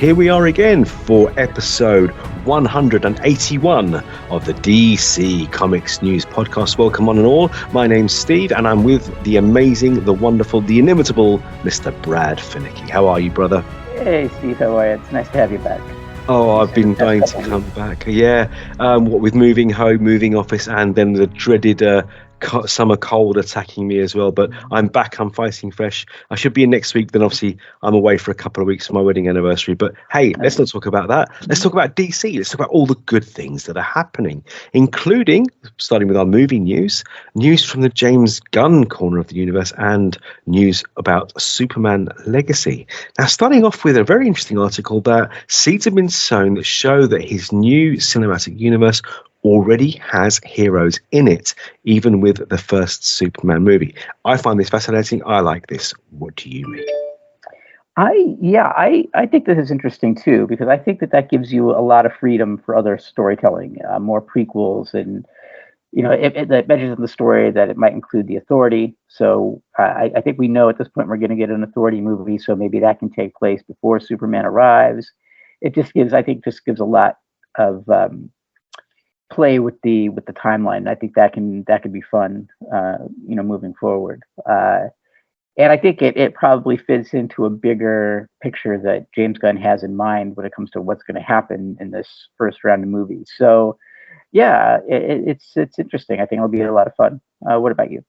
here we are again for episode 181 of the DC Comics News Podcast. Welcome on and all. My name's Steve, and I'm with the amazing, the wonderful, the inimitable Mr. Brad Finnicky. How are you, brother? Hey, Steve, how are you? It's nice to have you back. Oh, I've been dying to come back. Yeah, what with moving home, moving office, and then the dreaded summer cold attacking me as well. But I'm back. I'm fighting fresh. I should be in next week. Then obviously I'm away for a couple of weeks for my wedding anniversary. But hey, let's not talk about that. Let's talk about DC. Let's talk about all the good things that are happening, including, starting with our movie news from the James Gunn corner of the universe, and news about Superman Legacy. Now, starting off with a very interesting article that seeds have been sown that show that his new cinematic universe already has heroes in it, even with the first Superman movie. I find this fascinating. I like this. What do you make? I think this is interesting too, because I think that gives you a lot of freedom for other storytelling, more prequels, and it mentions in the story that it might include the Authority. So I think we know at this point we're going to get an Authority movie, so maybe that can take place before Superman arrives. It just gives a lot of play with the timeline. I think that could be fun, moving forward. And I think it probably fits into a bigger picture that James Gunn has in mind when it comes to what's going to happen in this first round of movies. So, yeah, it's interesting. I think it'll be a lot of fun. What about you?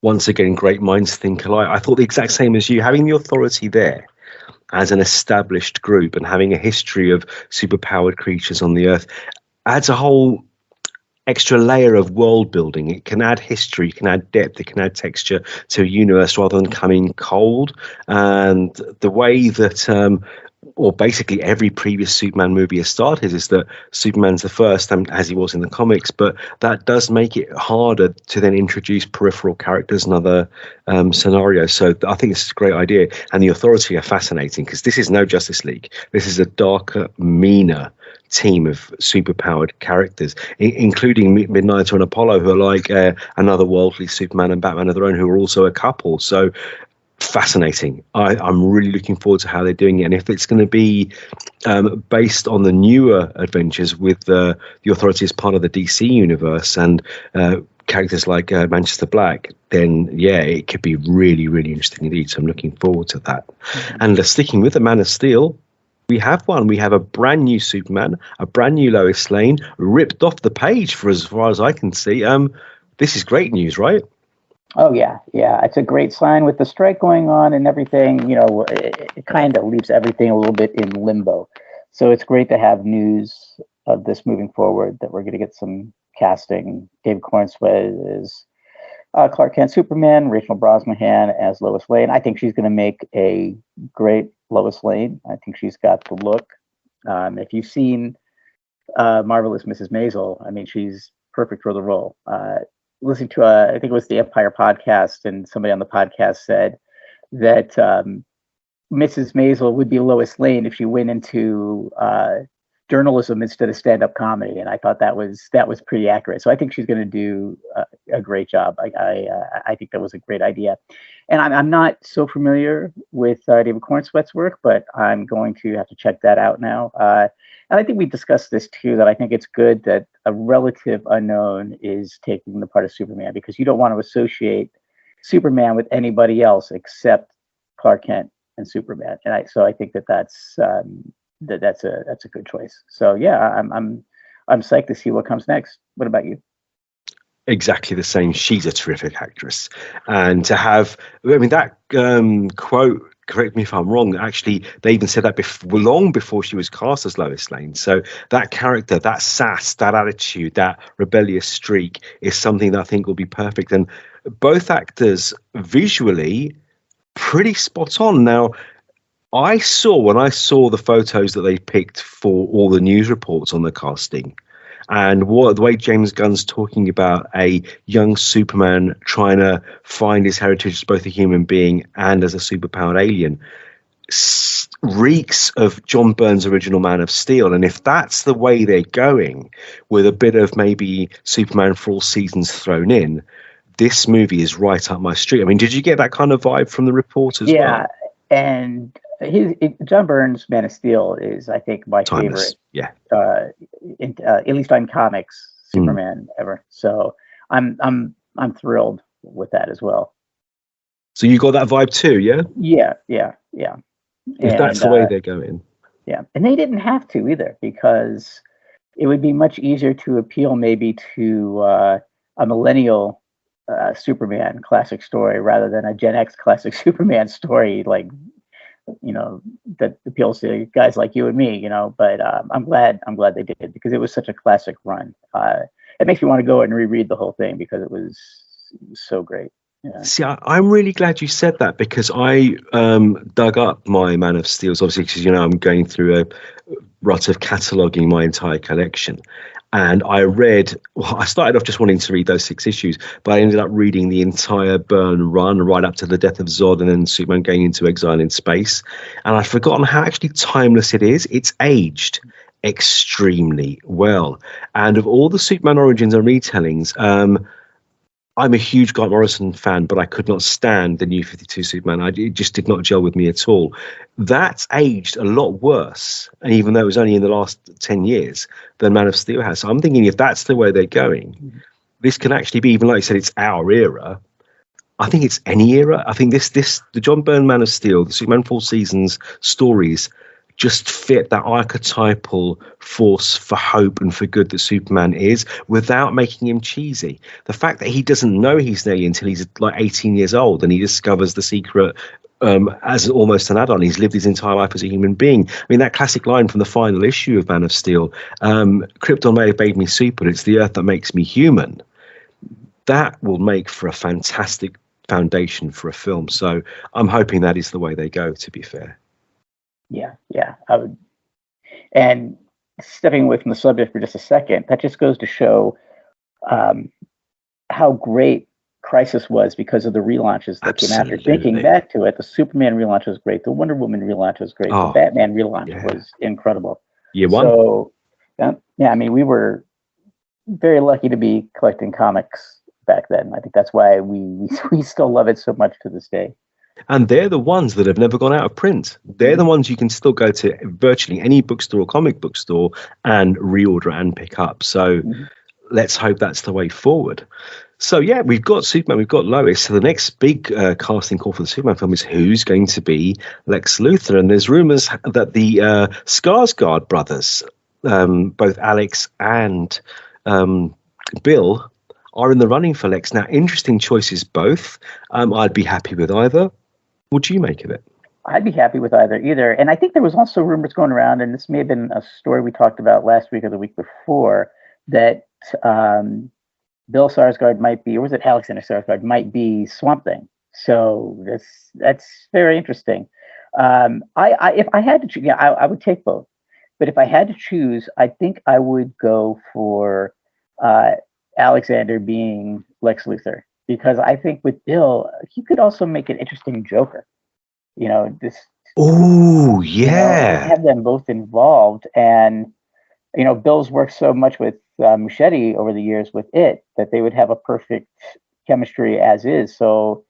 Once again, great minds think alike. I thought the exact same as you. Having the Authority there as an established group and having a history of superpowered creatures on the Earth adds a whole extra layer of world building. It can add history, it can add depth, it can add texture to a universe rather than coming cold. And the way that or basically every previous Superman movie has started is that Superman's the first, as he was in the comics, but that does make it harder to then introduce peripheral characters and other scenarios. So I think it's a great idea. And the Authority are fascinating because this is no Justice League. This is a darker, meaner team of superpowered characters, including Midnighter and Apollo, who are like another worldly Superman and Batman of their own, who are also a couple. So fascinating. I'm really looking forward to how they're doing it, and if it's going to be based on the newer adventures with the Authority as part of the DC universe and characters like Manchester Black, then yeah, it could be really, really interesting indeed. So I'm looking forward to that. And sticking with the Man of Steel, we have a brand new Superman, a brand new Lois Lane, ripped off the page for as far as I can see. This is great news, right? Oh, yeah. It's a great sign with the strike going on and everything. It kind of leaves everything a little bit in limbo. So it's great to have news of this moving forward, that we're going to get some casting. David Cornswet is Clark Kent Superman, Rachel Brosnahan as Lois Lane. I think she's going to make a great Lois Lane. I think she's got the look. If you've seen Marvelous Mrs. Maisel, I mean, she's perfect for the role. Listening to I think it was the Empire podcast, and somebody on the podcast said that Mrs. Maisel would be Lois Lane if she went into journalism instead of stand-up comedy, and I thought that was pretty accurate. So I think she's going to do a great job. I think that was a great idea, and I'm not so familiar with David Cornswet's work, but I'm going to have to check that out now. And I think we discussed this too, that I think it's good that a relative unknown is taking the part of Superman, because you don't want to associate Superman with anybody else except Clark Kent and Superman. And so I think that's a good choice. So yeah, I'm psyched to see what comes next. What about you? Exactly the same. She's a terrific actress, and to have, that quote, correct me if I'm wrong, actually they even said that long before she was cast as Lois Lane. So that character, that sass, that attitude, that rebellious streak is something that I think will be perfect. And both actors visually pretty spot on. Now, when I saw the photos that they picked for all the news reports on the casting, and the way James Gunn's talking about a young Superman trying to find his heritage as both a human being and as a superpowered alien, reeks of John Byrne's original Man of Steel. And if that's the way they're going, with a bit of maybe Superman for all seasons thrown in, this movie is right up my street. I mean, did you get that kind of vibe from the reporters? Yeah, and John Byrne's Man of Steel is, I think, my Timeless. favorite. Yeah. At least on comics, Superman ever. So I'm thrilled with that as well. So you got that vibe too, yeah? Yeah. If that's the way they're going. Yeah, and they didn't have to either, because it would be much easier to appeal maybe to a millennial Superman classic story rather than a Gen X classic Superman story, like, that appeals to guys like you and me, But I'm glad they did, because it was such a classic run. It makes me want to go and reread the whole thing because it was so great. Yeah. See, I'm really glad you said that, because I dug up my Man of Steels, obviously, because I'm going through a rut of cataloguing my entire collection. And I started off just wanting to read those 6 issues, but I ended up reading the entire Byrne run right up to the death of Zod and then Superman going into exile in space. And I'd forgotten how actually timeless it is. It's aged extremely well. And of all the Superman origins and retellings, I'm a huge Grant Morrison fan, but I could not stand the New 52 Superman. It just did not gel with me at all. That's aged a lot worse, and even though it was only in the last 10 years, than Man of Steel has. So I'm thinking, if that's the way they're going, this can actually be, even like you said, it's our era. I think it's any era. I think the John Byrne Man of Steel, the Superman 4 Seasons stories, just fit that archetypal force for hope and for good that Superman is, without making him cheesy. The fact that he doesn't know he's there until he's like 18 years old and he discovers the secret as almost an adult. He's lived his entire life as a human being. I mean, that classic line from the final issue of Man of Steel, Krypton may have made me super, but it's the Earth that makes me human. That will make for a fantastic foundation for a film. So I'm hoping that is the way they go, to be fair. Yeah, I would. And stepping away from the subject for just a second, that just goes to show how great Crisis was because of the relaunches that came after. Thinking back to it, the Superman relaunch was great, the Wonder Woman relaunch was great, the Batman relaunch was incredible. Year one. So, I mean, we were very lucky to be collecting comics back then. I think that's why we still love it so much to this day. And they're the ones that have never gone out of print. They're the ones you can still go to virtually any bookstore or comic book store and reorder and pick up. So let's hope that's the way forward. So, yeah, we've got Superman, we've got Lois. So the next big casting call for the Superman film is who's going to be Lex Luthor. And there's rumors that the Skarsgard brothers, both Alex and Bill, are in the running for Lex. Now, interesting choices both. I'd be happy with either. What do you make of it? I'd be happy with either. And I think there was also rumors going around, and this may have been a story we talked about last week or the week before, that Bill Skarsgård might be, or was it Alexander Skarsgård, might be Swamp Thing. So that's very interesting. If I had to choose, I would take both. But if I had to choose, I think I would go for Alexander being Lex Luthor. Because I think with Bill, he could also make an interesting Joker. Oh, yeah. Have them both involved. And, Bill's worked so much with Muschietti over the years with it that they would have a perfect chemistry as is. So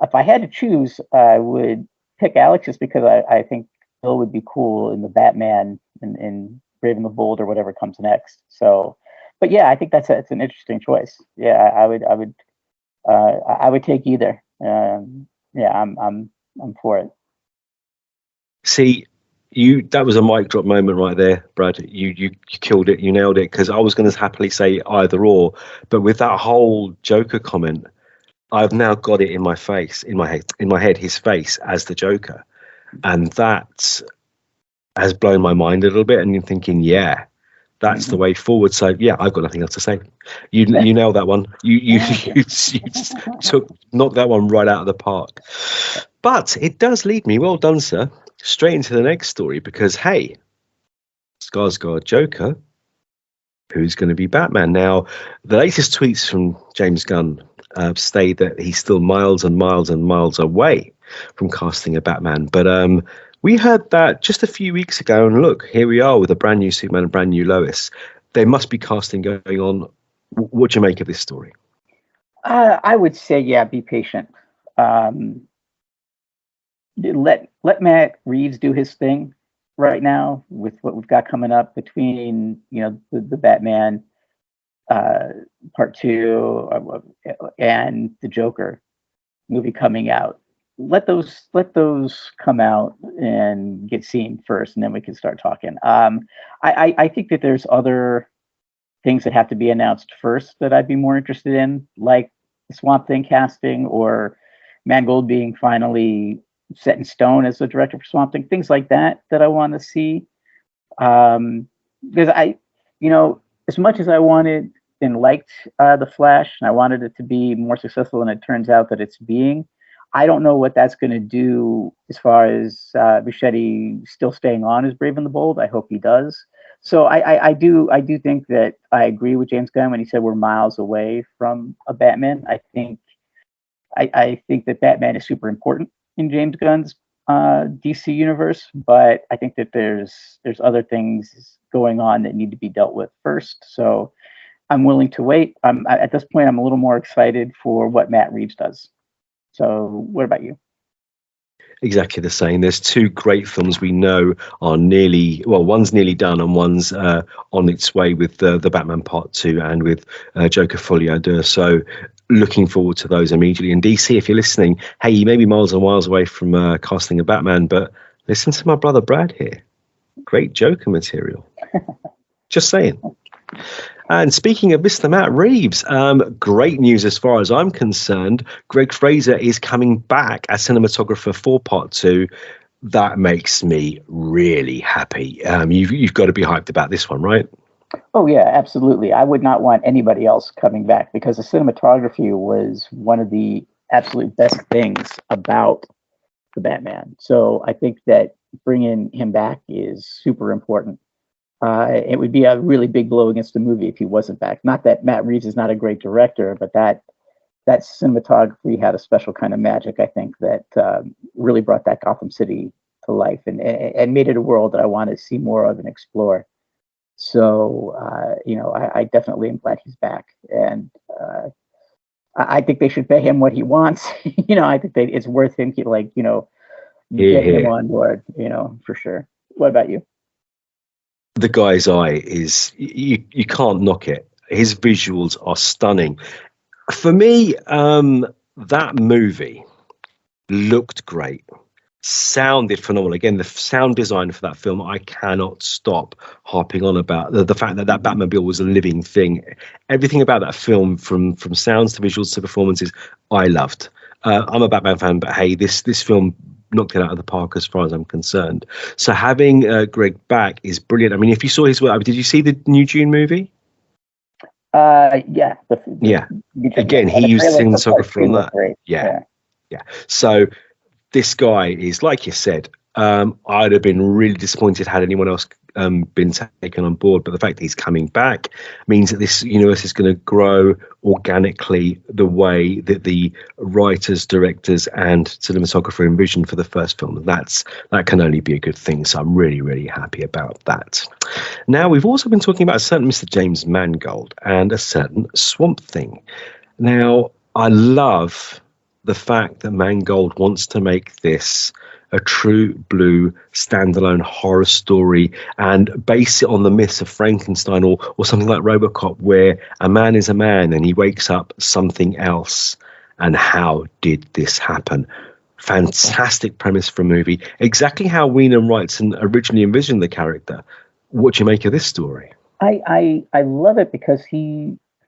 if I had to choose, I would pick Alex just because I think Bill would be cool in the Batman in Brave and the Bold or whatever comes next. So, but yeah, I think it's an interesting choice. Yeah, I would take either. I'm for it. See, that was a mic drop moment right there, Brad. You killed it. You nailed it. Because I was going to happily say either or, but with that whole Joker comment, I've now got it in my head, his face as the Joker, and that has blown my mind a little bit. And you're thinking, yeah, that's the way forward. So yeah, I've got nothing else to say. You nailed that one. You knocked that one right out of the park. But it does lead me, well done, sir, straight into the next story, because hey, Skarsgård Joker, who's going to be Batman? Now, the latest tweets from James Gunn state that he's still miles and miles and miles away from casting a Batman. But we heard that just a few weeks ago, and look, here we are with a brand new Superman and brand new Lois. There must be casting going on. What do you make of this story? I would say, yeah, be patient. let Matt Reeves do his thing right now with what we've got coming up between the Batman part two and the Joker movie coming out. Let those come out and get seen first, and then we can start talking. I think that there's other things that have to be announced first that I'd be more interested in, like the Swamp Thing casting or Mangold being finally set in stone as the director for Swamp Thing, things like that I want to see. Because as much as I wanted and liked The Flash, and I wanted it to be more successful than it turns out that it's being, I don't know what that's going to do as far as Bichetti still staying on as Brave and the Bold. I hope he does. So I do think that I agree with James Gunn when he said we're miles away from a Batman. I think that Batman is super important in James Gunn's DC universe, but I think that there's other things going on that need to be dealt with first. So I'm willing to wait. At this point, I'm a little more excited for what Matt Reeves does. So what about you? Exactly the same. There's two great films we know are one's nearly done and one's on its way with the Batman Part 2 and with Joker Folie à Deux. So looking forward to those immediately. And DC, if you're listening, hey, you may be miles and miles away from casting a Batman, but listen to my brother Brad here. Great Joker material. Just saying. And speaking of Mr. Matt Reeves, great news as far as I'm concerned. Greg Fraser is coming back as cinematographer for Part 2. That makes me really happy. You've got to be hyped about this one, right? Oh, yeah, absolutely. I would not want anybody else coming back because the cinematography was one of the absolute best things about the Batman. So I think that bringing him back is super important. It would be a really big blow against the movie if he wasn't back. Not that Matt Reeves is not a great director, but that cinematography had a special kind of magic, I think, that really brought that Gotham City to life and made it a world that I want to see more of and explore. So, I definitely am glad he's back. And I think they should pay him what he wants. I think it's worth him, getting him on board, for sure. What about you? The guy's eye is, you can't knock it. His visuals are stunning. For me, that movie looked great, sounded phenomenal. Again, the sound design for that film, I cannot stop harping on about the fact that Batmobile was a living thing. Everything about that film, from sounds to visuals to performances, I loved. I'm a Batman fan, but hey, this film knocked it out of the park as far as I'm concerned. So having Greg back is brilliant. I mean, if you saw his work, did you see the new June movie? Yeah. Yeah. Again, he used cinematographer on that. Yeah. So this guy is, like you said, I'd have been really disappointed had anyone else been taken on board, but the fact that he's coming back means that this universe is going to grow organically the way that the writers, directors, and cinematographer envisioned for the first film. And that can only be a good thing. So I'm really, really happy about that. Now, we've also been talking about a certain Mr. James Mangold and a certain Swamp Thing. Now, I love the fact that Mangold wants to make this a true blue standalone horror story and base it on the myths of Frankenstein or something like RoboCop, where a man is a man and he wakes up something else. And how did this happen? Fantastic premise for a movie. Exactly how Whedon Wrighton originally envisioned the character. What do you make of this story? I love it because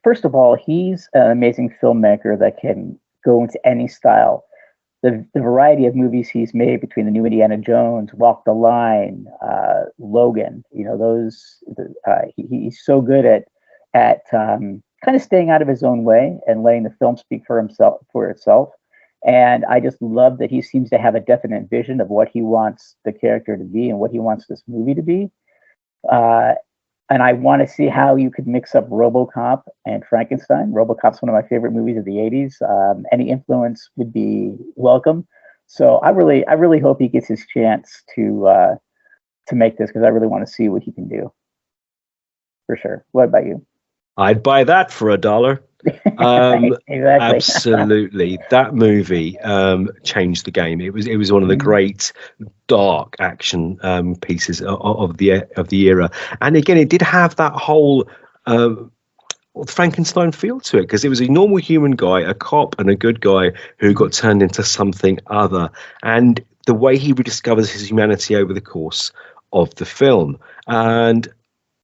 first of all, he's an amazing filmmaker that can go into any style. The variety of movies he's made between the new Indiana Jones, Walk the Line, Logan, he's so good at kind of staying out of his own way and letting the film speak for itself. And I just love that he seems to have a definite vision of what he wants the character to be and what he wants this movie to be. And I want to see how you could mix up RoboCop and Frankenstein. RoboCop's one of my favorite movies of the 80s. Any influence would be welcome. So I really hope he gets his chance to make this, because I really want to see what he can do. For sure. What about you? I'd buy that for $1. Right, exactly. Absolutely, that movie changed the game. It was one of the Mhm. great dark action pieces of the era, and again, it did have that whole Frankenstein feel to it because it was a normal human guy, a cop, and a good guy who got turned into something other, and the way he rediscovers his humanity over the course of the film. And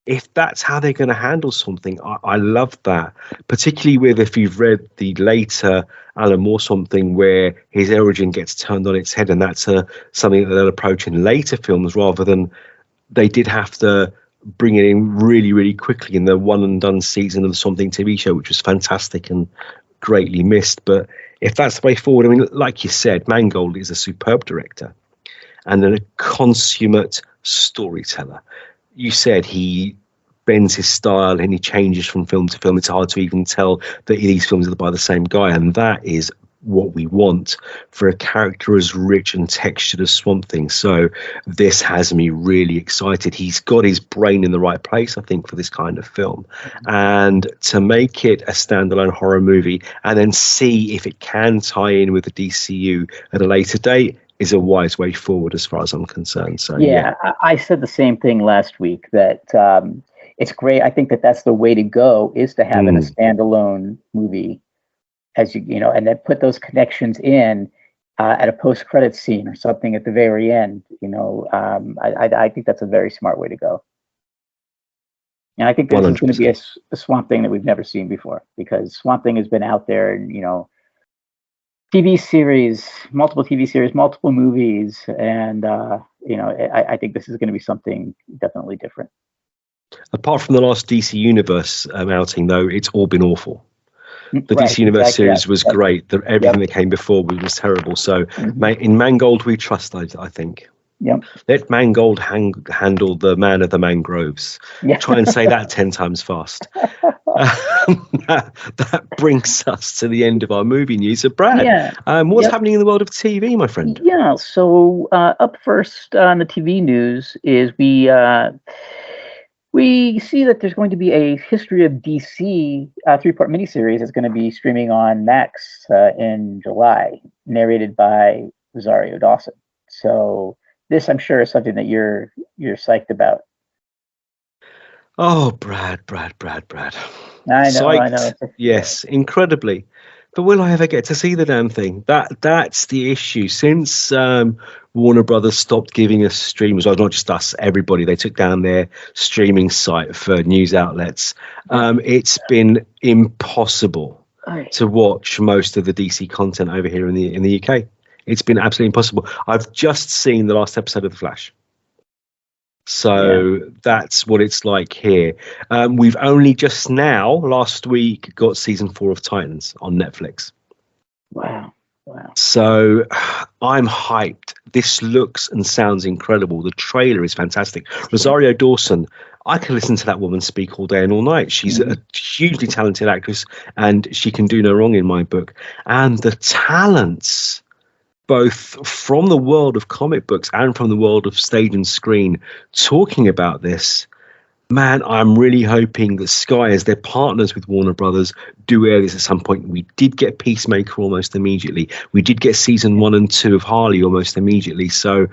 if that's how they're going to handle something, I love that. Particularly with if you've read the later Alan Moore something where his origin gets turned on its head, and that's something that they'll approach in later films rather than they did have to bring it in really, really quickly in the one and done season of the Something TV show, which was fantastic and greatly missed. But if that's the way forward, I mean, like you said, Mangold is a superb director and a consummate storyteller. You said he bends his style and he changes from film to film. It's hard to even tell that these films are by the same guy, and that is what we want for a character as rich and textured as Swamp Thing. So this has me really excited. He's got his brain in the right place, I think, for this kind of film. And to make it a standalone horror movie and then see if it can tie in with the DCU at a later date is a wise way forward as far as I'm concerned. So Yeah, I said the same thing last week that it's great. I think that that's the way to go is to have it a standalone movie, as and then put those connections in at a post-credit scene or something at the very end. I think that's a very smart way to go. And I think this is going to be a Swamp Thing that we've never seen before because Swamp Thing has been out there, and TV series, multiple TV series, multiple movies, and I think this is going to be something definitely different. Apart from the last DC Universe outing, though, it's all been awful. The Right, DC Universe exactly, series was great. Everything that came before was terrible. So in Mangold, we trust, I think. Yep. Let Mangold handle the man of the mangroves. Yeah. Try and say that 10 times fast. That brings us to the end of our movie news. So, Brad, what's happening in the world of TV, my friend? Yeah, so up first on the TV news is we see that there's going to be a History of DC 3-part miniseries that's going to be streaming on Max in July, narrated by Rosario Dawson. So this, I'm sure, is something that you're psyched about. Oh, Brad. I know. Yes, incredibly. But will I ever get to see the damn thing? That's the issue. Since Warner Brothers stopped giving us streams, well, not just us, everybody, they took down their streaming site for news outlets. It's been impossible to watch most of the DC content over here in the UK. It's been absolutely impossible. I've just seen the last episode of The Flash. So that's what it's like here. We've only just now, last week, got season 4 of Titans on Netflix. Wow. So I'm hyped. This looks and sounds incredible. The trailer is fantastic. Rosario Dawson, I can listen to that woman speak all day and all night. She's a hugely talented actress, and she can do no wrong in my book. And the talents, both from the world of comic books and from the world of stage and screen, talking about this, man, I'm really hoping that Sky, as their partners with Warner Brothers, do air this at some point. We did get Peacemaker almost immediately. We did get season 1 and 2 of Harley almost immediately. So,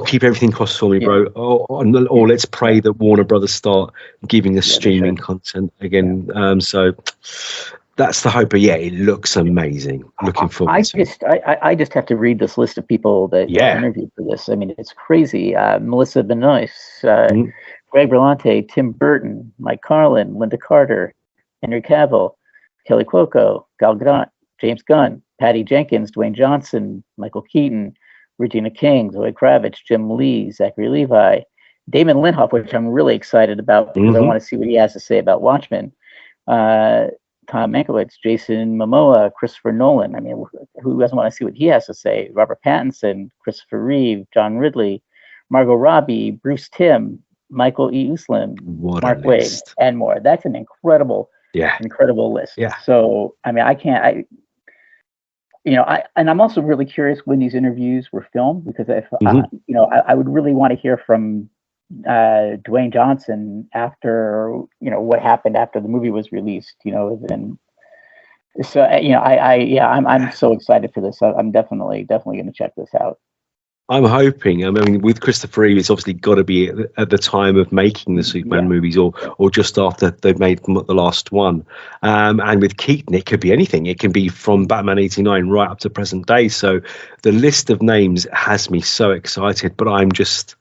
keep everything crossed for me, bro. Or let's pray that Warner Brothers start giving us streaming content again. So that's the hope. But yeah, it looks amazing. Looking forward to it. I just have to read this list of people that interviewed for this. I mean, it's crazy. Melissa Benoist, Greg Berlanti, Tim Burton, Mike Carlin, Linda Carter, Henry Cavill, Kelly Cuoco, Gal Gadot, James Gunn, Patty Jenkins, Dwayne Johnson, Michael Keaton, Regina King, Zoe Kravitz, Jim Lee, Zachary Levi, Damon Linhoff, which I'm really excited about because I want to see what he has to say about Watchmen. Tom Mankiewicz, Jason Momoa, Christopher Nolan. I mean, who doesn't want to see what he has to say? Robert Pattinson, Christopher Reeve, John Ridley, Margot Robbie, Bruce Timm, Michael E. Uslan, Mark Waid, and more. That's an incredible list. Yeah. So, I mean, and I'm also really curious when these interviews were filmed because if I would really want to hear from Dwayne Johnson after what happened after the movie was released, and So I'm so excited for this. I'm definitely going to check this out. I'm hoping. I mean, with Christopher Reeve, it's obviously got to be at the time of making the Superman movies, or just after they've made the last one. And with Keaton, it could be anything. It can be from Batman '89 right up to present day. So the list of names has me so excited. But I'm just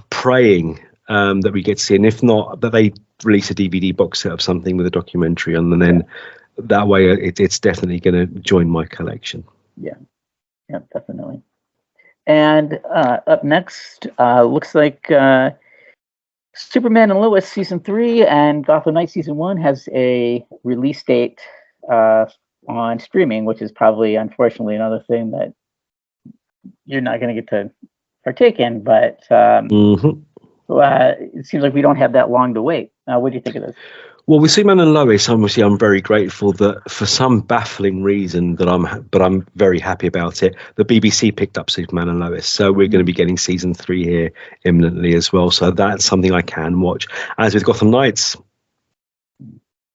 praying that we get to see, and if not, that they release a DVD box set of something with a documentary on, and then that way it's definitely going to join my collection. Yeah, definitely. And up next, looks like Superman and Lois season 3 and Gotham Knights season 1 has a release date on streaming, which is probably, unfortunately, another thing that you're not going to get to partake in. But it seems like we don't have that long to wait. What do you think of this? Well, with Superman and Lois, obviously, I'm very grateful that for some baffling reason I'm very happy about it. The BBC picked up Superman and Lois, so we're going to be getting season 3 here imminently as well. So that's something I can watch. As with Gotham Knights,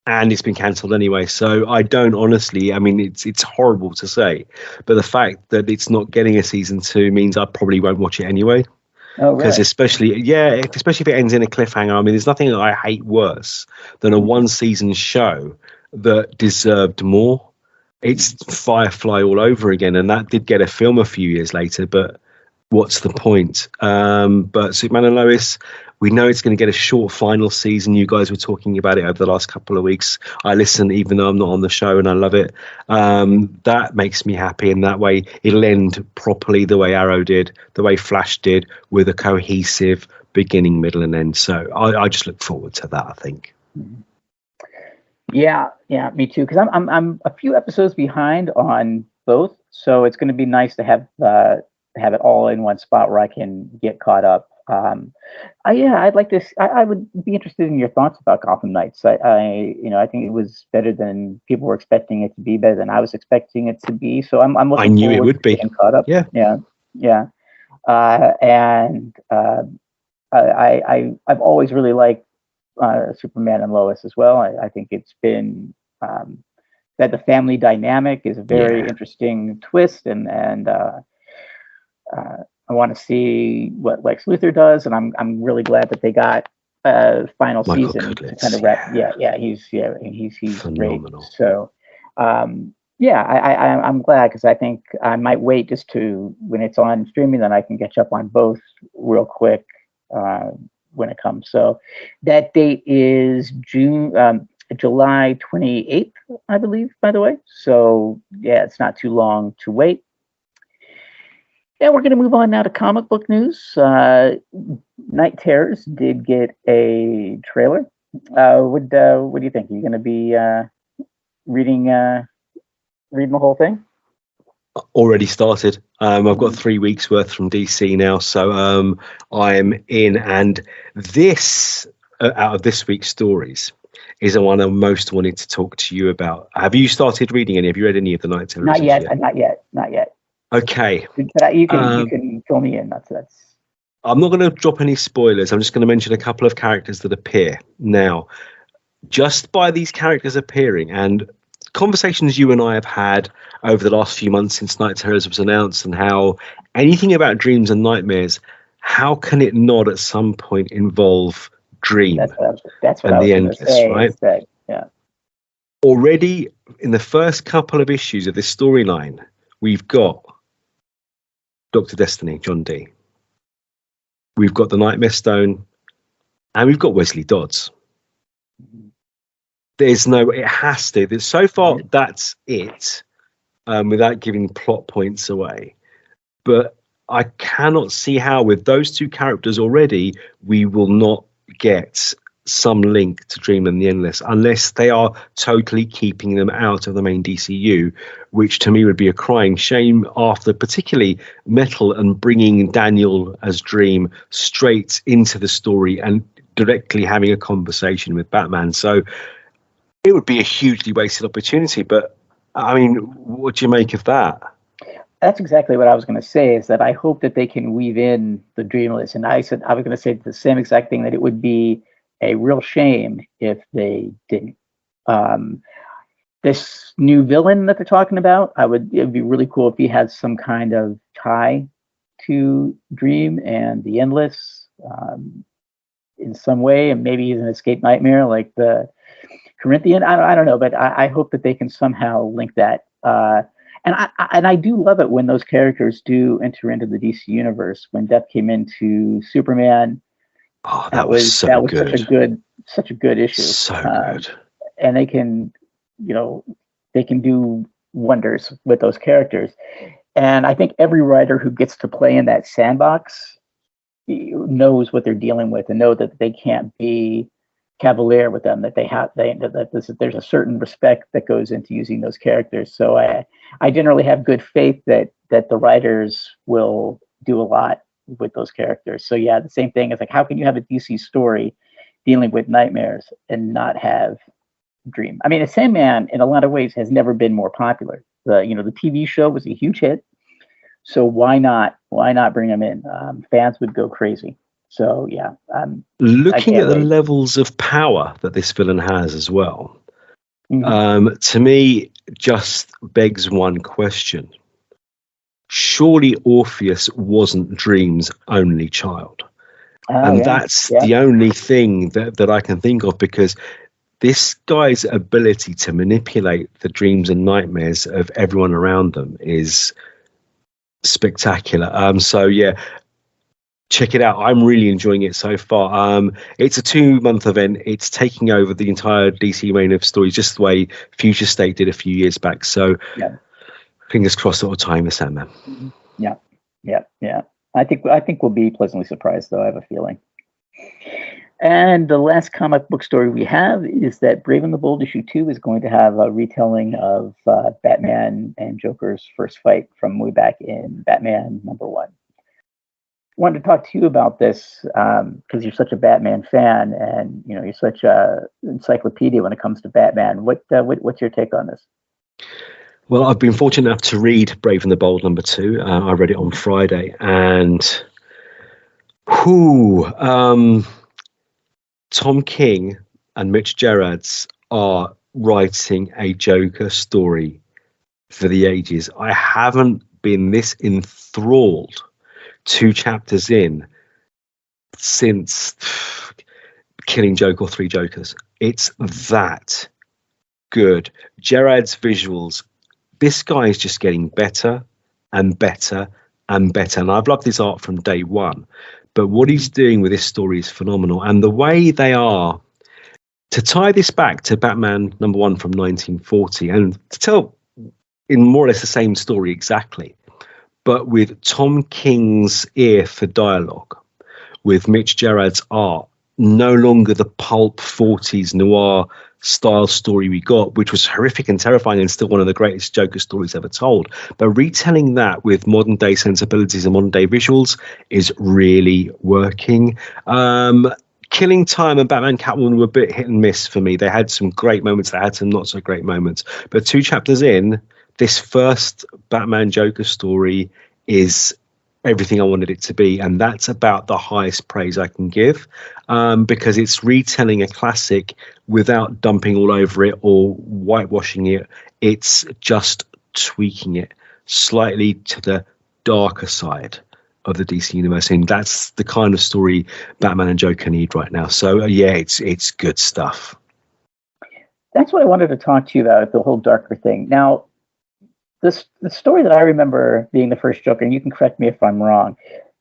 and it's been cancelled anyway, so I don't honestly. I mean, it's horrible to say, but the fact that it's not getting a season 2 means I probably won't watch it anyway. Because especially if it ends in a cliffhanger. I mean, there's nothing that I hate worse than a one-season show that deserved more. It's Firefly all over again, and that did get a film a few years later, but what's the point? But Superman and Lois, we know it's going to get a short final season. You guys were talking about it over the last couple of weeks. I listen, even though I'm not on the show, and I love it. That makes me happy, and that way it'll end properly the way Arrow did, the way Flash did, with a cohesive beginning, middle, and end. So I just look forward to that, I think. Yeah, me too. Because I'm a few episodes behind on both, so it's going to be nice to have it all in one spot where I can get caught up. I'd like to. I would be interested in your thoughts about Gotham Knights. I think it was better than people were expecting it to be, better than I was expecting it to be. So I'm looking. I knew it would be. Getting caught up. Yeah. I've always really liked Superman and Lois as well. I think it's been that the family dynamic is a very interesting twist, and I want to see what Lex Luthor does, and I'm really glad that they got a final Michael season Kudlitz, to kind of wrap. He's phenomenal. Great. So, I'm glad, because I think I might wait just to, when it's on streaming, then I can catch up on both real quick when it comes. So that date is July 28th, I believe, by the way. So it's not too long to wait. Yeah, we're going to move on now to comic book news. Night Terrors did get a trailer. What do you think? Are you going to be reading the whole thing? Already started. I've got 3 weeks worth from DC now, so I'm in. And this, out of this week's stories, is the one I most wanted to talk to you about. Have you started reading any? Have you read any of the Night Terrors? Not yet. Okay. You can fill me in. That's. I'm not going to drop any spoilers. I'm just going to mention a couple of characters that appear now. Just by these characters appearing, and conversations you and I have had over the last few months since Night Terrors was announced, and how anything about dreams and nightmares, how can it not at some point involve Dream? That's what and I was the Endless, say, right? Yeah. Already in the first couple of issues of this storyline, we've got Dr. Destiny, John Dee. We've got the Nightmare Stone, and we've got Wesley Dodds. It has to. So far, that's it, without giving plot points away. But I cannot see how, with those two characters already, we will not get some link to Dream and the Endless, unless they are totally keeping them out of the main DCU, which to me would be a crying shame after particularly Metal and bringing Daniel as Dream straight into the story and directly having a conversation with Batman. So it would be a hugely wasted opportunity. But I mean, what do you make of that? That's exactly what I was going to say, is that I hope that they can weave in the Dreamless. And I was going to say the same exact thing, that it would be a real shame if they didn't. this new villain that they're talking about, it'd be really cool if he had some kind of tie to Dream and the Endless in some way, and maybe he's an escape nightmare like the Corinthian. I don't know, but I hope that they can somehow link that. And I do love it when those characters do enter into the DC universe. When Death came into Superman, that was good. such a good issue. So good. And they can, they can do wonders with those characters. And I think every writer who gets to play in that sandbox knows what they're dealing with, and know that they can't be cavalier with them, that there's a certain respect that goes into using those characters. So I generally have good faith that the writers will do a lot with those characters. So yeah, the same thing is like, how can you have a DC story dealing with nightmares and not have Dream? I mean, Sandman in a lot of ways has never been more popular. The TV show was a huge hit, so why not bring him in? Fans would go crazy. So yeah, looking at the levels of power that this villain has as well, to me, just begs one question. Surely Orpheus wasn't Dream's only child. And that's the only thing that I can think of, because this guy's ability to manipulate the dreams and nightmares of everyone around them is spectacular. So yeah, check it out. I'm really enjoying it so far. It's a 2-month event. It's taking over the entire DC reign of stories, just the way Future State did a few years back. So fingers crossed it'll time the Sandman. Yeah. I think we'll be pleasantly surprised, though. I have a feeling. And the last comic book story we have is that Brave and the Bold issue 2 is going to have a retelling of Batman and Joker's first fight from way back in Batman #1. Wanted to talk to you about this because you're such a Batman fan, and you're such a encyclopedia when it comes to Batman. What's your take on this? Well, I've been fortunate enough to read Brave and the Bold #2. I read it on Friday, and Tom King and Mitch Gerads are writing a Joker story for the ages. I haven't been this enthralled 2 chapters in since Killing Joke or 3 Jokers. It's that good. Gerads' visuals, this guy is just getting better and better and better. And I've loved his art from day one. But what he's doing with this story is phenomenal. And the way they are, to tie this back to Batman #1 from 1940, and to tell in more or less the same story exactly, but with Tom King's ear for dialogue, with Mitch Gerads' art, no longer the pulp 40s noir style story we got, which was horrific and terrifying and still one of the greatest Joker stories ever told. But retelling that with modern day sensibilities and modern day visuals is really working. Killing Time and Batman Catwoman were a bit hit and miss for me. They had some great moments, they had some not so great moments. But 2 chapters in, this first Batman Joker story is everything I wanted it to be, and that's about the highest praise I can give, because it's retelling a classic without dumping all over it or whitewashing it. It's just tweaking it slightly to the darker side of the DC universe, and that's the kind of story Batman and Joker need right now. So yeah, it's good stuff. That's what I wanted to talk to you about, the whole darker thing. Now, the story that I remember being the first Joker, and you can correct me if I'm wrong,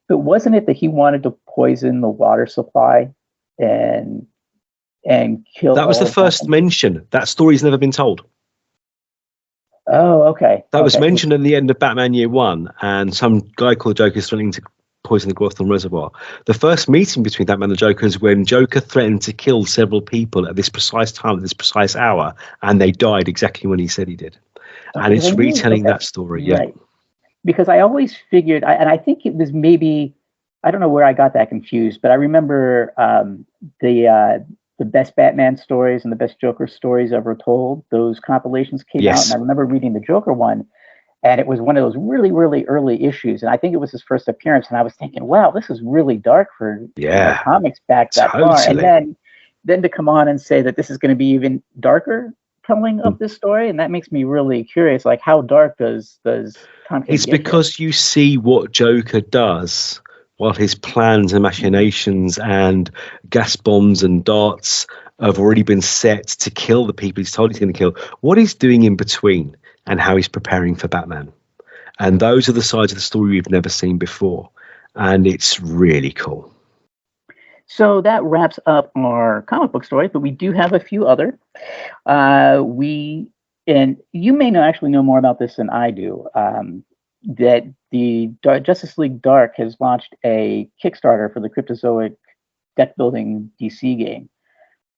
but wasn't it that he wanted to poison the water supply and kill? That was the first mention. That story's never been told. Oh, okay. That was mentioned in the end of Batman Year One, and some guy called Joker is threatening to poison the Gotham Reservoir. The first meeting between Batman and Joker is when Joker threatened to kill several people at this precise time, at this precise hour, and they died exactly when he said he did. And it's retelling that story, yeah. Right. Because I always figured, and I think it was maybe, I don't know where I got that confused, but I remember the best Batman stories and the best Joker stories ever told. Those compilations came out, and I remember reading the Joker one, and it was one of those really, really early issues, and I think it was his first appearance, and I was thinking, wow, this is really dark for comics back that far. And then to come on and say that this is going to be even darker telling of this story, and that makes me really curious. Like, how dark does Tom King It's get because you see what Joker does, while his plans and machinations and gas bombs and darts have already been set to kill the people he's told he's going to kill. What he's doing in between and how he's preparing for Batman. And those are the sides of the story we've never seen before. And it's really cool. So that wraps up our comic book stories, but we do have a few other. And you may actually know more about this than I do. That the Justice League Dark has launched a Kickstarter for the Cryptozoic deck building DC game.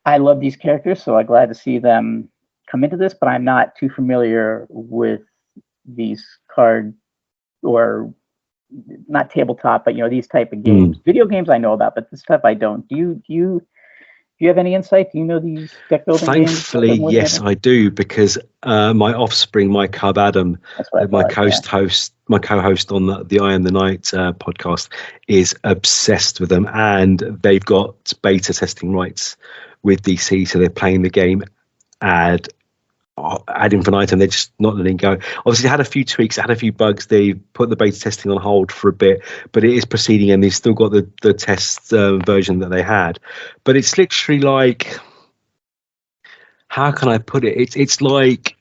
I love these characters, so I'm glad to see them come into this, but I'm not too familiar with these card or not tabletop, but these type of games. Video games I know about, but this stuff I don't. Do you have any insight? Do you know these deck building games? Thankfully, yes, I do, because my offspring, my cub Adam, my co-host on the I Am the Night podcast, is obsessed with them, and they've got beta testing rights with DC, so they're playing the game ad infinitum. They're just not letting go. Obviously, it had a few tweaks, it had a few bugs. They put the beta testing on hold for a bit, but it is proceeding, and they've still got the test version that they had. But it's literally like, how can I put it? It's like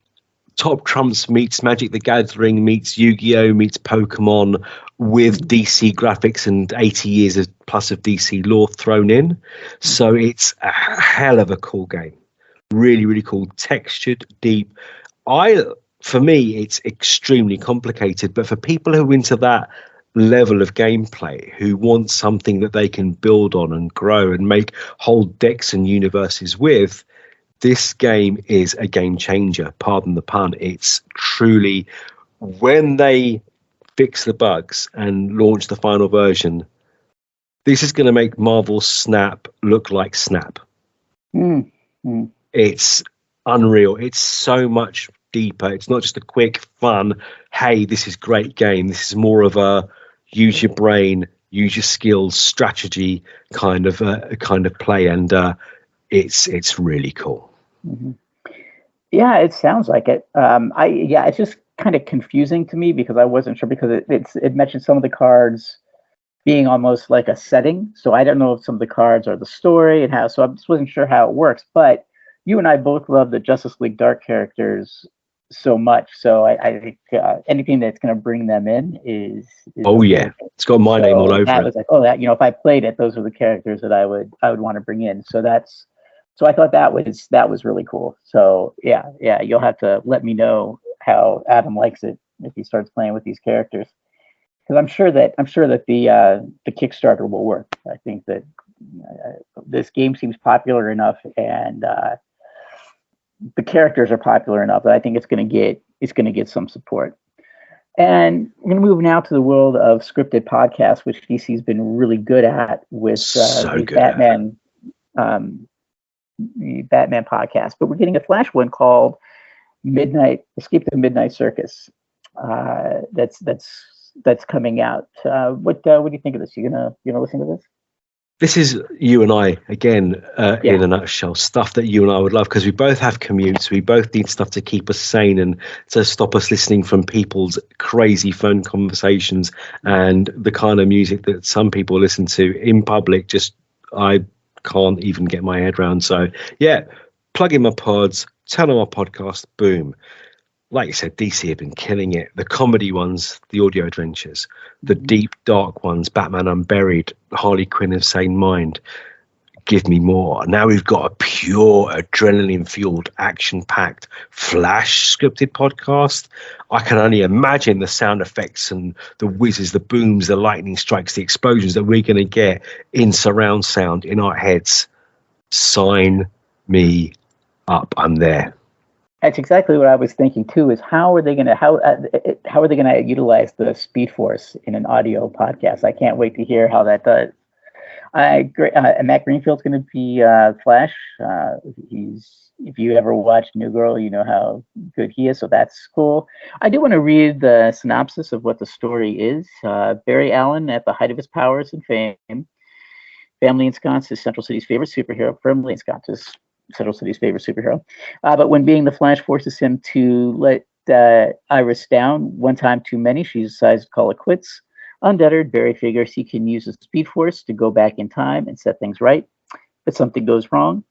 Top Trumps meets Magic the Gathering meets Yu-Gi-Oh meets Pokemon with DC graphics and 80 years plus of DC lore thrown in. So it's a hell of a cool game. Really, really cool, textured, deep. For me, it's extremely complicated, but for people who are into that level of gameplay, who want something that they can build on and grow and make whole decks and universes with, this game is a game changer. Pardon the pun. It's truly, when they fix the bugs and launch the final version, this is going to make Marvel's Snap look like Snap. It's unreal. It's so much deeper. It's not just a quick, fun, hey, this is great game. This is more of a use your brain, use your skills, strategy kind of play, and it's really cool. Yeah, it sounds like it. It's just kind of confusing to me because I wasn't sure, because it mentioned some of the cards being almost like a setting. So I don't know if some of the cards are the story and how. So I just wasn't sure how it works, but you and I both love the Justice League Dark characters so much. So I think anything that's going to bring them in is it's got my name all over that it. was like, if I played it, those are the characters that I would want to bring in. So I thought that was really cool. So yeah, you'll have to let me know how Adam likes it if he starts playing with these characters, because I'm sure that the Kickstarter will work. I think that this game seems popular enough, and the characters are popular enough that I think it's going to get some support. And we're going to move now to the world of scripted podcasts, which DC's been really good at with the Batman podcast. But we're getting a Flash one called Escape the Midnight Circus. That's coming out. What do you think of this? You gonna listen to this? This is you and I again, in a nutshell. Stuff that you and I would love, because we both have commutes. We both need stuff to keep us sane and to stop us listening from people's crazy phone conversations and the kind of music that some people listen to in public. I can't even get my head around. So yeah, plug in my pods, turn on my podcast, boom. Like you said, DC have been killing it. The comedy ones, the audio adventures, the deep, dark ones, Batman Unburied, Harley Quinn of Sane Mind. Give me more. Now we've got a pure, adrenaline-fueled, action-packed, Flash scripted podcast. I can only imagine the sound effects and the whizzes, the booms, the lightning strikes, the explosions that we're going to get in surround sound in our heads. Sign me up. I'm there. That's exactly what I was thinking too. Is how are they going to utilize the Speed Force in an audio podcast? I can't wait to hear how that does. Matt Greenfield's going to be Flash. If you ever watched New Girl, you know how good he is. So that's cool. I do want to read the synopsis of what the story is. Barry Allen, at the height of his powers and fame, family ensconced as Central City's favorite superhero, firmly ensconced Central City's favorite superhero. But when being the Flash forces him to let Iris down one time too many, she decides to call it quits. Undeterred, Barry figures he can use the Speed Force to go back in time and set things right. But something goes wrong.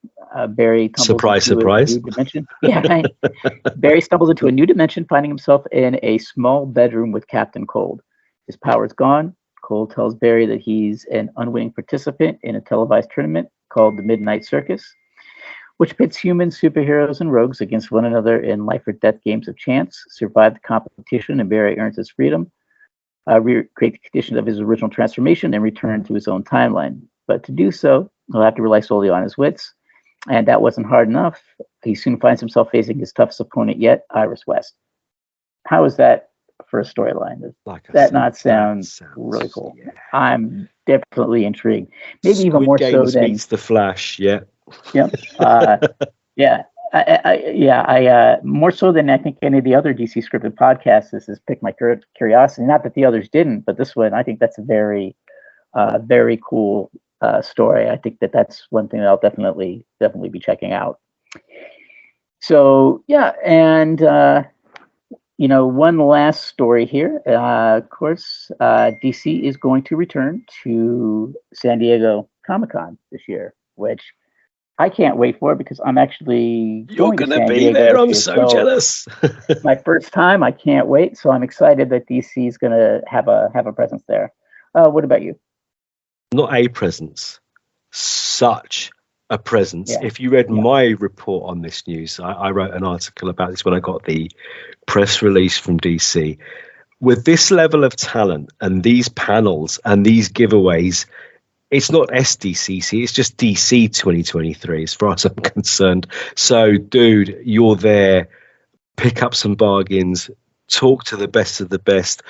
Barry tumbles into a new dimension. Yeah, right. Barry stumbles into a new dimension, finding himself in a small bedroom with Captain Cold. His power's gone. Cold tells Barry that he's an unwitting participant in a televised tournament called the Midnight Circus, which pits humans, superheroes, and rogues against one another in life or death games of chance. Survive the competition, and Barry earns his freedom. Recreate the conditions of his original transformation and return to his own timeline. But to do so, he'll have to rely solely on his wits. And that wasn't hard enough. He soon finds himself facing his toughest opponent yet, Iris West. How is that for a storyline? Does that not sound really cool? Yeah. I'm definitely intrigued. Maybe Squid even more Games so than meets The Flash. Yeah. Yep. Yeah. I more so than I think any of the other DC scripted podcasts, this has piqued my curiosity. Not that the others didn't, but this one, I think that's a very, very cool story. I think that's one thing that I'll definitely be checking out. So yeah, and one last story here. Of course, DC is going to return to San Diego Comic-Con this year, which I can't wait for because I'm actually going to San Diego. There. I'm so jealous. My first time. I can't wait. So I'm excited that DC is going to have a presence there. What about you? Not a presence, such a presence. Yeah. If you read my report on this news, I wrote an article about this when I got the press release from DC. With this level of talent and these panels and these giveaways, it's not SDCC, it's just DC 2023 as far as I'm concerned. So, dude, you're there. Pick up some bargains. Talk to the best of the best.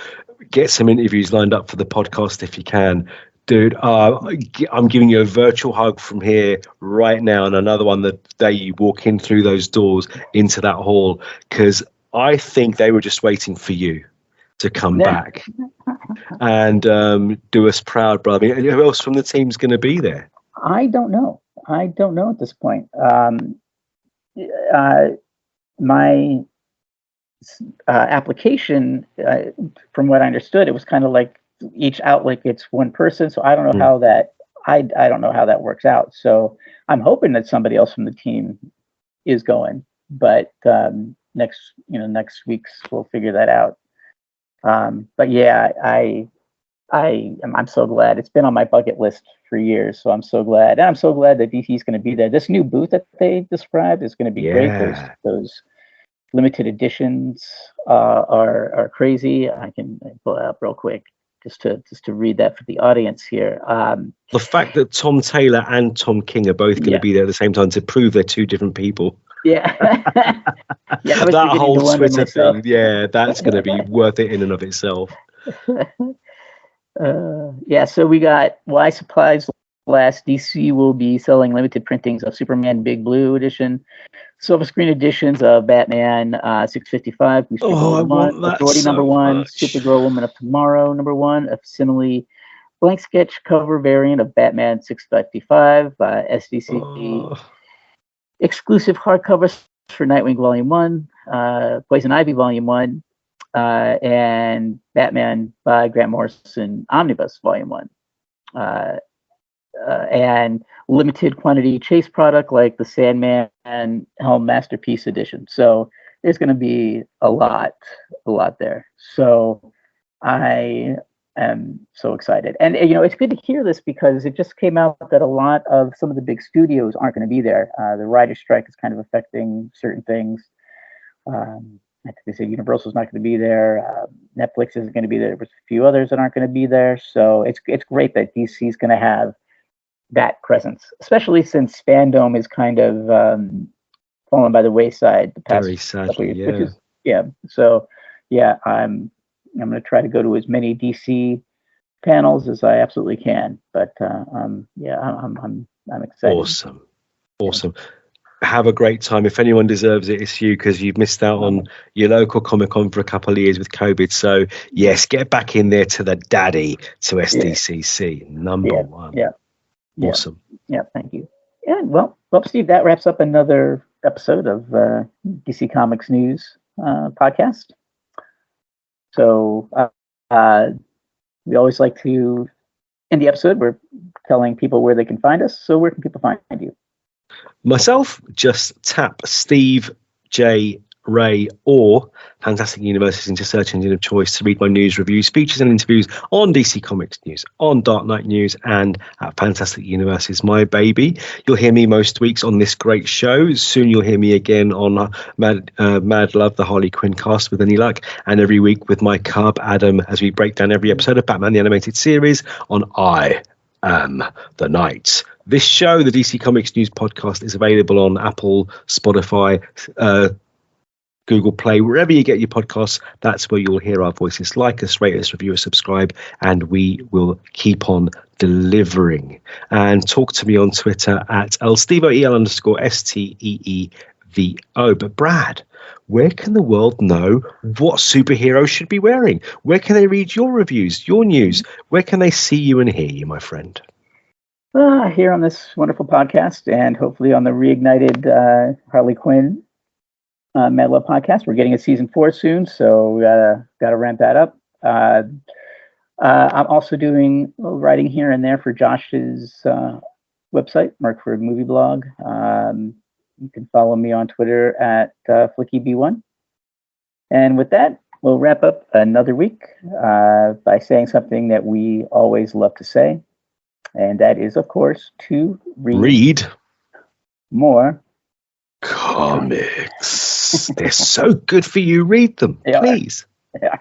Get some interviews lined up for the podcast if you can. Dude, I'm giving you a virtual hug from here right now, and another one the day you walk in through those doors into that hall, because I think they were just waiting for you to come back and do us proud, brother. I mean, who else from the team's going to be there? I don't know at this point. My application, from what I understood, it was kind of like each outlet gets one person. So I don't know how that. I don't know how that works out. So I'm hoping that somebody else from the team is going, but next week's we'll figure that out. But yeah, I'm so glad. It's been on my bucket list for years, so I'm so glad. And I'm so glad that DC is going to be there. This new booth that they described is going to be great. Those limited editions are crazy. I can pull it up real quick just to read that for the audience here. The fact that Tom Taylor and Tom King are both going to be there at the same time to prove they're two different people. Yeah. That whole Twitter thing, that's going to be worth it in and of itself. So we got Why Supplies Last. DC will be selling limited printings of Superman Big Blue Edition, silver screen editions of Batman 655, I want that Authority so #1, much. Supergirl Woman of Tomorrow #1, a facsimile blank sketch cover variant of Batman 655, SDCC. Exclusive hardcovers for Nightwing Volume 1, Poison Ivy Volume 1, and Batman by Grant Morrison Omnibus Volume 1. And limited quantity Chase product like the Sandman and Helm Masterpiece Edition. So there's going to be a lot there. So I am so excited. And, it's good to hear this because it just came out that a lot of some of the big studios aren't going to be there. The writer's strike is kind of affecting certain things. I think they said Universal's not going to be there. Netflix isn't going to be there. There's a few others that aren't going to be there. So it's great that DC is going to have that presence, especially since fandom is kind of fallen by the wayside the past very sadly, years, So I'm going to try to go to as many DC panels as I absolutely can. But I'm excited. Awesome. Have a great time. If anyone deserves it, it's you, because you've missed out on your local Comic-Con for a couple of years with COVID. So yes, get back in there to the daddy, to SDCC number one. Yeah. Awesome. Yeah. Thank you. And well, Well, Steve, that wraps up another episode of DC Comics News podcast. So we always like to end the episode. We're telling people where they can find us. So where can people find you? Myself, just tap Steve J. Ray or Fantastic Universes into search engine of choice to read my news, reviews, features and interviews on DC Comics News, on Dark Knight News, and at Fantastic Universes, my baby. You'll hear me most weeks on this great show. Soon you'll hear me again on Mad Love, the Harley Quinn cast with any luck, and every week with my cub Adam as we break down every episode of Batman the Animated Series on I Am the Knight. This show, the DC Comics News podcast, is available on Apple, Spotify, Google Play, wherever you get your podcasts. That's where you'll hear our voices. Like us, rate us, review us, subscribe, and we will keep on delivering. And talk to me on Twitter at @elstevo, EL_STEEVO. But Brad, where can the world know what superheroes should be wearing? Where can they read your reviews, your news? Where can they see you and hear you, my friend? Here on this wonderful podcast, and hopefully on the reignited Harley Quinn Mad Love podcast. We're getting a season 4 soon, so we gotta ramp that up. I'm also doing writing here and there for Josh's website, Markford Movie Blog. You can follow me on Twitter at FlickyB1. And with that, we'll wrap up another week by saying something that we always love to say, and that is, of course, to read more comics. They're so good for you. Read them, please. Yeah.